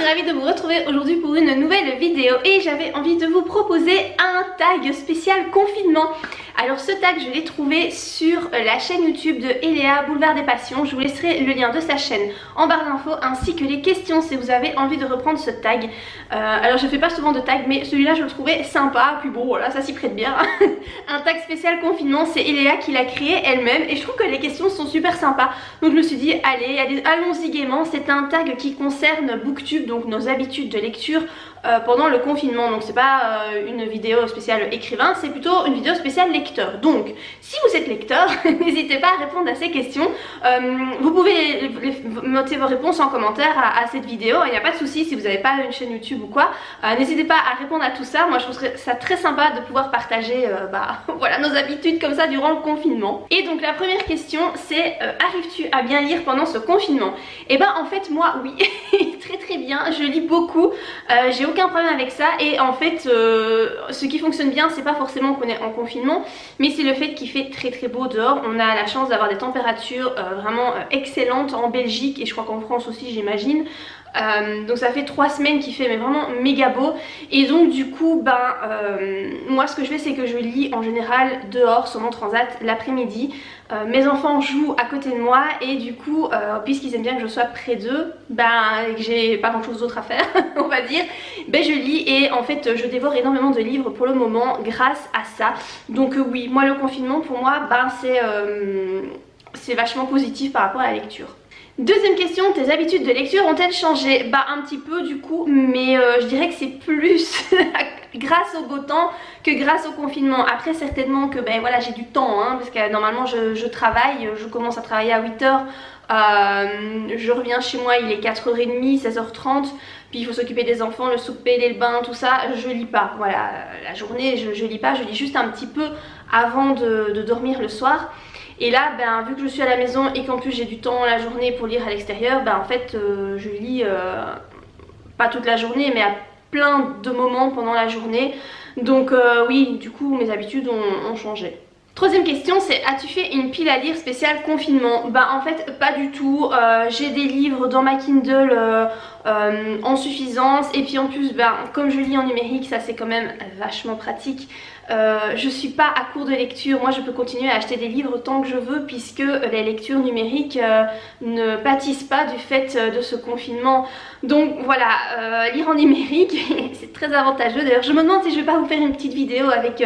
suis ravie de vous retrouver aujourd'hui pour une nouvelle vidéo et j'avais envie de vous proposer un tag spécial confinement. Alors ce tag je l'ai trouvé sur la chaîne YouTube de Eléa Boulevard des Passions. Je vous laisserai le lien de sa chaîne en barre d'infos ainsi que les questions si vous avez envie de reprendre ce tag. Alors je fais pas souvent de tag mais celui-là je le trouvais sympa, puis bon voilà, ça s'y prête bien. Un tag spécial confinement, c'est Eléa qui l'a créé elle-même et je trouve que les questions sont super sympas. Donc je me suis dit allez allons-y gaiement. C'est un tag qui concerne Booktube, donc nos habitudes de lecture pendant le confinement. Donc c'est pas une vidéo spéciale écrivain, c'est plutôt une vidéo spéciale lecteur. Donc si vous êtes lecteur, n'hésitez pas à répondre à ces questions. Vous pouvez noter vos réponses en commentaire à cette vidéo, il n'y a pas de souci si vous n'avez pas une chaîne YouTube ou quoi. N'hésitez pas à répondre à tout ça. Moi je trouverais ça très sympa de pouvoir partager voilà, nos habitudes comme ça durant le confinement. Et donc la première question c'est arrives-tu à bien lire pendant ce confinement? Et ben en fait moi oui, très bien, je lis beaucoup, j'ai aucun problème avec ça et en fait ce qui fonctionne bien c'est pas forcément qu'on est en confinement mais c'est le fait qu'il fait très beau dehors. On a la chance d'avoir des températures vraiment excellentes en Belgique et je crois qu'en France aussi j'imagine. Donc ça fait 3 semaines qu'il fait mais vraiment méga beau et donc du coup moi ce que je fais c'est que je lis en général dehors sur mon transat l'après-midi. Mes enfants jouent à côté de moi et du coup puisqu'ils aiment bien que je sois près d'eux et que j'ai pas grand chose d'autre à faire on va dire, je lis et en fait je dévore énormément de livres pour le moment grâce à ça. Donc oui, moi le confinement pour moi c'est vachement positif par rapport à la lecture. Deuxième question, tes habitudes de lecture ont-elles changé? Un petit peu du coup, mais je dirais que c'est plus grâce au beau temps que grâce au confinement. Après certainement que voilà, j'ai du temps parce que normalement je travaille, je commence à travailler à 8h, je reviens chez moi, il est 4h30, 16h30, puis il faut s'occuper des enfants, le souper, les bains, tout ça, je lis pas. Voilà, la journée je lis pas, je lis juste un petit peu avant de dormir le soir. Et là, vu que je suis à la maison et qu'en plus j'ai du temps la journée pour lire à l'extérieur, en fait je lis pas toute la journée mais à plein de moments pendant la journée. Donc oui, du coup mes habitudes ont changé. Troisième question c'est as-tu fait une pile à lire spéciale confinement? En fait pas du tout, j'ai des livres dans ma Kindle en suffisance et puis en plus comme je lis en numérique ça c'est quand même vachement pratique. Je suis pas à court de lecture, moi je peux continuer à acheter des livres tant que je veux puisque les lectures numériques ne pâtissent pas du fait de ce confinement. Donc voilà, lire en numérique c'est très avantageux. D'ailleurs je me demande si je vais pas vous faire une petite vidéo avec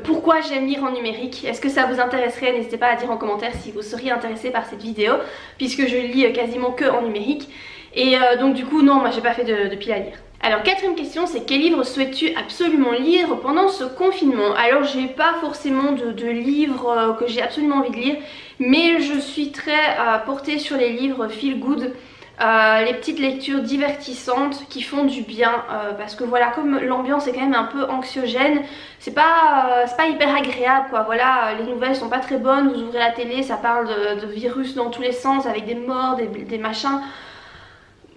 pourquoi j'aime lire en numérique. Est-ce que ça vous intéresserait? N'hésitez pas à dire en commentaire si vous seriez intéressé par cette vidéo puisque je lis quasiment que en numérique. Et donc du coup non, moi j'ai pas fait de pile à lire. Alors quatrième question c'est quel livre souhaites-tu absolument lire pendant ce confinement? Alors j'ai pas forcément de livres que j'ai absolument envie de lire mais je suis très portée sur les livres feel good. Les petites lectures divertissantes qui font du bien parce que voilà, comme l'ambiance est quand même un peu anxiogène, c'est pas hyper agréable quoi. Voilà, les nouvelles sont pas très bonnes, vous ouvrez la télé, ça parle de virus dans tous les sens avec des morts, des machins.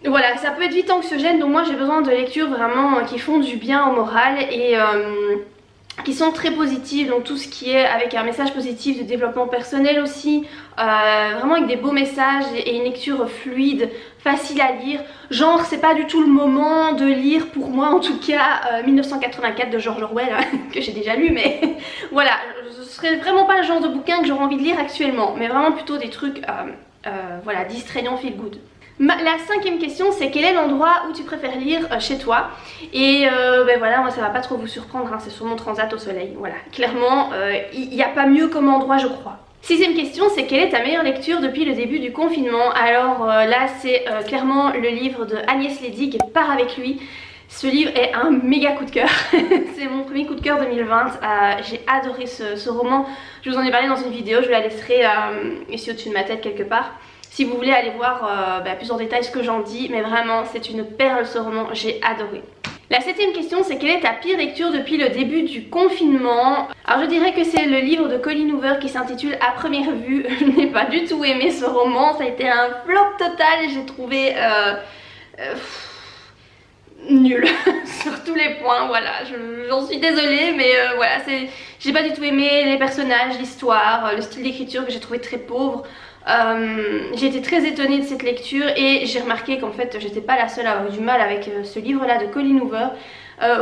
Voilà, ça peut être vite anxiogène, donc moi j'ai besoin de lectures vraiment qui font du bien au moral et qui sont très positives, donc tout ce qui est avec un message positif de développement personnel aussi, vraiment avec des beaux messages et une lecture fluide, facile à lire. Genre c'est pas du tout le moment de lire pour moi en tout cas 1984 de George Orwell que j'ai déjà lu mais voilà, ce serait vraiment pas le genre de bouquin que j'aurais envie de lire actuellement mais vraiment plutôt des trucs voilà, distrayants, feel good. La cinquième question c'est quel est l'endroit où tu préfères lire chez toi? Et voilà, moi ça va pas trop vous surprendre, c'est sur mon transat au soleil, voilà, clairement il n'y a pas mieux comme endroit je crois. Sixième question c'est quelle est ta meilleure lecture depuis le début du confinement? Alors là c'est clairement le livre de Agnès Leydig, Pars avec lui. Ce livre est un méga coup de cœur, c'est mon premier coup de cœur 2020, j'ai adoré ce roman, je vous en ai parlé dans une vidéo, je vous la laisserai ici au-dessus de ma tête quelque part. Si vous voulez aller voir plus en détail ce que j'en dis, mais vraiment c'est une perle ce roman, j'ai adoré. La septième question c'est quelle est ta pire lecture depuis le début du confinement? Alors je dirais que c'est le livre de Colleen Hoover qui s'intitule À première vue. Je n'ai pas du tout aimé ce roman, ça a été un flop total, j'ai trouvé nul sur tous les points, voilà, j'en suis désolée mais voilà, j'ai pas du tout aimé les personnages, l'histoire, le style d'écriture que j'ai trouvé très pauvre. J'ai été très étonnée de cette lecture et j'ai remarqué qu'en fait j'étais pas la seule à avoir eu du mal avec ce livre là de Colleen Hoover.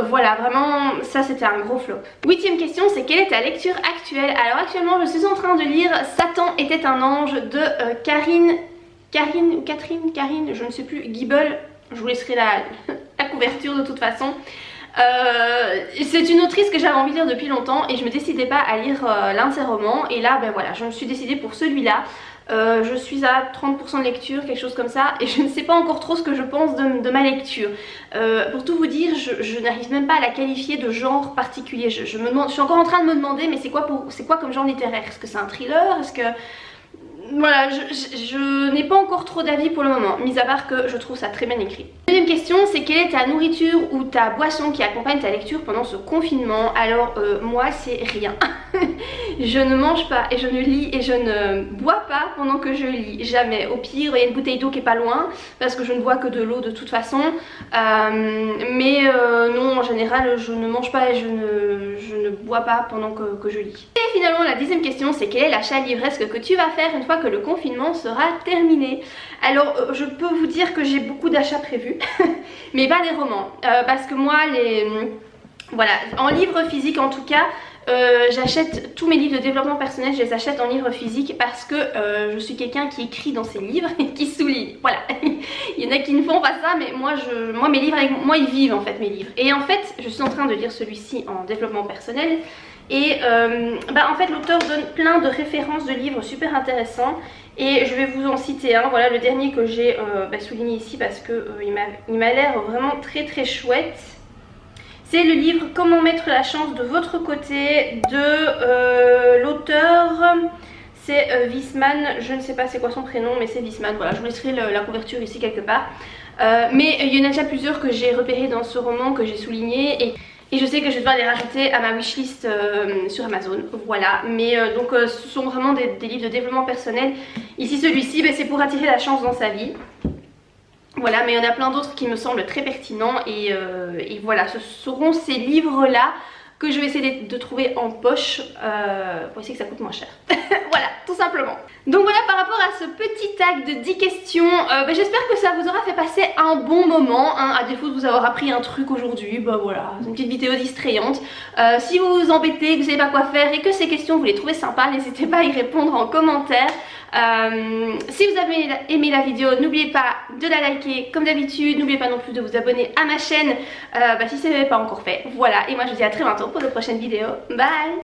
Voilà, vraiment ça c'était un gros flop. 8ème question, c'est quelle est ta lecture actuelle? Alors actuellement je suis en train de lire Satan était un ange de Karine, je ne sais plus, Gibel. Je vous laisserai la couverture de toute façon. C'est une autrice que j'avais envie de lire depuis longtemps et je me décidais pas à lire l'un de ses romans, et là ben voilà, je me suis décidée pour celui-là. Je suis à 30% de lecture, quelque chose comme ça, et je ne sais pas encore trop ce que je pense de ma lecture. Pour tout vous dire, je n'arrive même pas à la qualifier de genre particulier. Je suis encore en train de me demander, mais c'est quoi comme genre littéraire? Est-ce que c'est un thriller? Est-ce que... Voilà, je n'ai pas encore trop d'avis pour le moment, mis à part que je trouve ça très bien écrit. Deuxième question, c'est quelle est ta nourriture ou ta boisson qui accompagne ta lecture pendant ce confinement? Alors moi c'est rien. Je ne mange pas et je ne lis et je ne bois pas pendant que je lis, jamais. Au pire il y a une bouteille d'eau qui est pas loin parce que je ne bois que de l'eau de toute façon. Non, en général je ne mange pas et je ne bois pas pendant que je lis. Et finalement la 10ème question, c'est quel est l'achat livresque que tu vas faire une fois que le confinement sera terminé? Alors je peux vous dire que j'ai beaucoup d'achats prévus mais pas des romans, parce que moi voilà, en livre physique en tout cas, j'achète tous mes livres de développement personnel, je les achète en livre physique parce que je suis quelqu'un qui écrit dans ses livres et qui souligne. Voilà, il y en a qui ne font pas ça, mais moi mes livres avec moi ils vivent en fait, mes livres. Et en fait je suis en train de lire celui-ci en développement personnel. Et en fait l'auteur donne plein de références de livres super intéressants et je vais vous en citer un. Voilà le dernier que j'ai souligné ici parce que il m'a l'air vraiment très très chouette. C'est le livre Comment mettre la chance de votre côté de l'auteur, c'est Wiesmann, je ne sais pas c'est quoi son prénom mais c'est Wiesmann. Voilà, je vous laisserai la couverture ici quelque part. Mais il y en a déjà plusieurs que j'ai repérés dans ce roman, que j'ai souligné, et je sais que je vais devoir les rajouter à ma wishlist sur Amazon. Voilà, mais donc ce sont vraiment des livres de développement personnel. Ici celui-ci, c'est pour attirer la chance dans sa vie. Voilà, mais il y en a plein d'autres qui me semblent très pertinents et voilà, ce seront ces livres-là que je vais essayer de trouver en poche pour essayer que ça coûte moins cher. Voilà, tout simplement. Donc voilà, par rapport à ce petit tag de 10 questions, j'espère que ça vous aura fait passer un bon moment, hein, à défaut de vous avoir appris un truc aujourd'hui. Voilà, une petite vidéo distrayante. Si vous vous embêtez, que vous savez pas quoi faire et que ces questions vous les trouvez sympas, n'hésitez pas à y répondre en commentaire. Si vous avez aimé la vidéo, n'oubliez pas de la liker comme d'habitude. N'oubliez pas non plus de vous abonner à ma chaîne si ce n'est pas encore fait. Voilà, et moi je vous dis à très bientôt pour de prochaines vidéos. Bye!